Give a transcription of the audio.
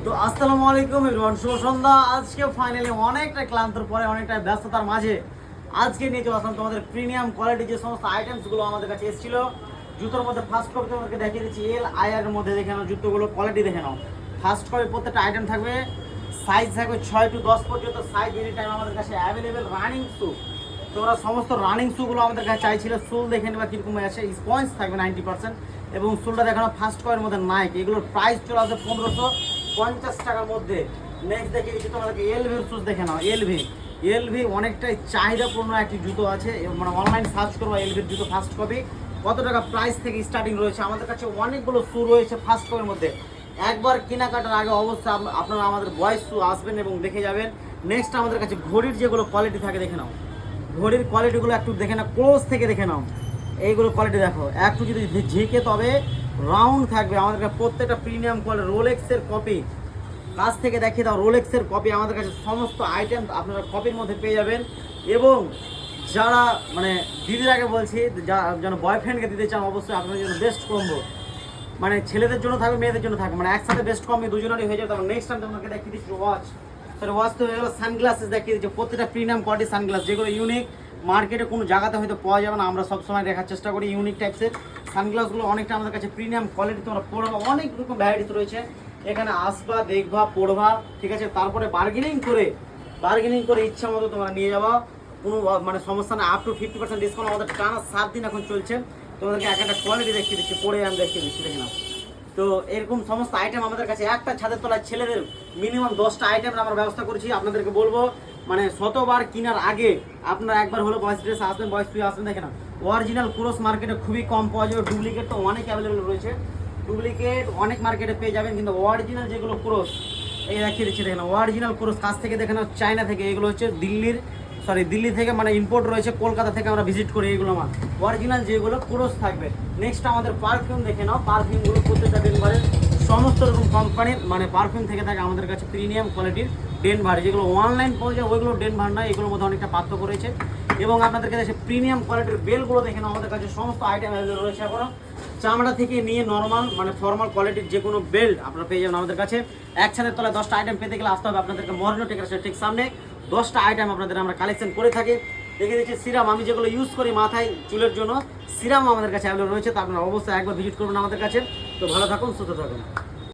তো আসসালামু আলাইকুম এভরিওয়ান, শুভ সন্ধ্যা। আজকে ফাইনালি অনেকটা ক্লান্তর পরে অনেকটা ব্যস্ততার মাঝে আজকে নিয়ে চলে আসলাম তোমাদের প্রিমিয়াম কোয়ালিটি যে সমস্ত আইটেমসগুলো আমাদের কাছে এসেছিল। জুতোর মধ্যে ফার্স্ট কপি তোমাদেরকে দেখিয়ে দিচ্ছি, এল আই এর মধ্যে দেখে নাও, জুতোগুলো কোয়ালিটি দেখে নাও। ফার্স্ট কপি প্রত্যেকটা আইটেম থাকবে, সাইজ থাকবে 6 to 10 পর্যন্ত সাইজ এনি টাইম আমাদের কাছে অ্যাভেলেবেল। রানিং শু, তোমরা সমস্ত রানিং শুগুলো আমাদের কাছে চাইছিল। সোল দেখে নেবা কীরকম আছে, স্পঞ্জ থাকবে 90% এবং সোলটা দেখানো ফার্স্ট কয়ের মধ্যে নাইক। এগুলোর প্রাইস চলে আসবে 1550 টাকার মধ্যে। নেক্সট দেখে দিচ্ছি তোমাদেরকে এলভির শুজ দেখে নাও। এলভি অনেকটাই চাহিদাপূর্ণ একটি জুতো আছে, মানে অনলাইন সার্চ করবো এলভির জুতো ফার্স্ট কপি কত টাকা প্রাইস থেকে স্টার্টিং রয়েছে। আমাদের কাছে অনেকগুলো শু রয়েছে ফার্স্ট কপির মধ্যে। একবার কেনাকাটার আগে অবশ্যই আপনারা আমাদের বয়েস শু আসবেন এবং দেখে যাবেন। নেক্সট আমাদের কাছে ঘড়ির যেগুলো কোয়ালিটি থাকে দেখে নাও, ঘড়ির কোয়ালিটিগুলো একটু দেখে নাও, ক্লোজ থেকে দেখে নাও। এইগুলো কোয়ালিটি দেখো, একটু যদি ঝেঁকে তবে রাউন্ড থাকবে। আমাদের কাছে প্রত্যেকটা প্রিমিয়াম কোয়ালিটি, রোলেক্সের কপি, কাছ থেকে দেখিয়ে দাও রোলেক্সের কপি। আমাদের কাছে সমস্ত আইটেম আপনারা কপির মধ্যে পেয়ে যাবেন। এবং যারা মানে দিদির আগে বলছি, যেন বয়ফ্রেন্ডকে দিতে চান অবশ্যই আপনাদের জন্য বেস্ট কম্বো, মানে ছেলেদের জন্য থাকবে মেয়েদের জন্য থাকবে, মানে একসাথে বেস্ট কম্বো দুজনেরই হয়ে যাবে। তারপর নেক্সট টাইম তোমাকে দেখিয়ে দিচ্ছি ওয়াচ। ওয়াচ তো হয়ে গেলো, সানগ্লাসেস দেখিয়ে দিচ্ছি প্রত্যেকটা প্রিমিয়াম কোয়ালিটি সানগ্লাস, যেগুলো ইউনিক, মার্কেটে কোনো জায়গাতে হয়তো পাওয়া যাবে না। আমরা সবসময় দেখার চেষ্টা করি ইউনিক টাইপসের সানগ্লাসগুলো, অনেকটা আমাদের কাছে প্রিমিয়াম কোয়ালিটি। তোমরা পড়বা, অনেক রকম ভ্যারাইটিস রয়েছে এখানে, আসবা দেখবা পড়বা, ঠিক আছে। তারপরে বার্গেনিং করে ইচ্ছা মতো তোমরা নিয়ে যাবা, কোনো মানে সমস্যা না। আপ টু 50% ডিসকাউন্ট আমাদের টানা 7 দিন এখন চলছে। তোমাদেরকে একটা কোয়ালিটি দেখিয়ে দিচ্ছি, পরে আমি দেখিয়ে দিচ্ছি, দেখে নাও। তো এরকম সমস্ত আইটেম আমাদের কাছে, একটা ছাদের তলায় ছেলেদের মিনিমাম 10টা আইটেম আমরা ব্যবস্থা করেছি। আপনাদেরকে বলবো মানে শতবার কেনার আগে আপনারা একবার হলো বয়েস ড্রেস আসবেন, বয়েস তুই আসবেন, দেখে না। অরিজিনাল ক্রস মার্কেটে খুবই কম পাওয়া যাবে, ডুপ্লিকেট তো অনেক অ্যাভেলেবেল রয়েছে। ডুপ্লিকেট অনেক মার্কেটে পেয়ে যাবেন, কিন্তু অরিজিনাল যেগুলো ক্রস, এই দেখিয়ে দিচ্ছি দেখেন, অরিজিনাল ক্রস কাছ থেকে দেখেন, চায়না থেকে। এগুলো হচ্ছে দিল্লি থেকে মানে ইম্পোর্ট রয়েছে, কলকাতা থেকে আমরা ভিজিট করি। এগুলো আমার অরিজিনাল যেগুলো ক্রস থাকবে। নেক্সট আমাদের পারফিউম দেখে নাও, পারফিউমগুলো প্রত্যেকটা ডেনভারের সমস্ত রকম কোম্পানির মানে পারফিউম থেকে থাকে আমাদের কাছে প্রিমিয়াম কোয়ালিটির ডেনভার। যেগুলো অনলাইন পাওয়া যায় ওইগুলো ডেনভার নয়, এগুলোর মধ্যে অনেকটা পার্থক্য রয়েছে। এবং আপনাদেরকে কাছে প্রিমিয়াম কোয়ালিটির বেলগুলো দেখে নাও, আমাদের কাছে সমস্ত আইটেম অ্যাভেলেবল রয়েছে। এখনও চামড়া থেকে নিয়ে নর্মাল মানে ফর্মাল কোয়ালিটির যে কোনো বেল্ট আপনারা পেয়ে যাবেন আমাদের কাছে। একসাথে তলায় 10টা আইটেম পেতে গেলে আসতে হবে আপনাদেরকে মর্নিং টেকার ঠিক সামনে। 10টা আইটেম আপনাদের আমরা কালেকশন করে থাকি। দেখে দিচ্ছি সিরাম, আমি যেগুলো ইউজ করি মাথায় চুলের জন্য, সিরাম আমাদের কাছে অ্যাভেলেবল রয়েছে। তা আপনারা অবশ্যই একবার ভিজিট করবেন আমাদের কাছে। তো ভালো থাকুন, সুস্থ থাকুন।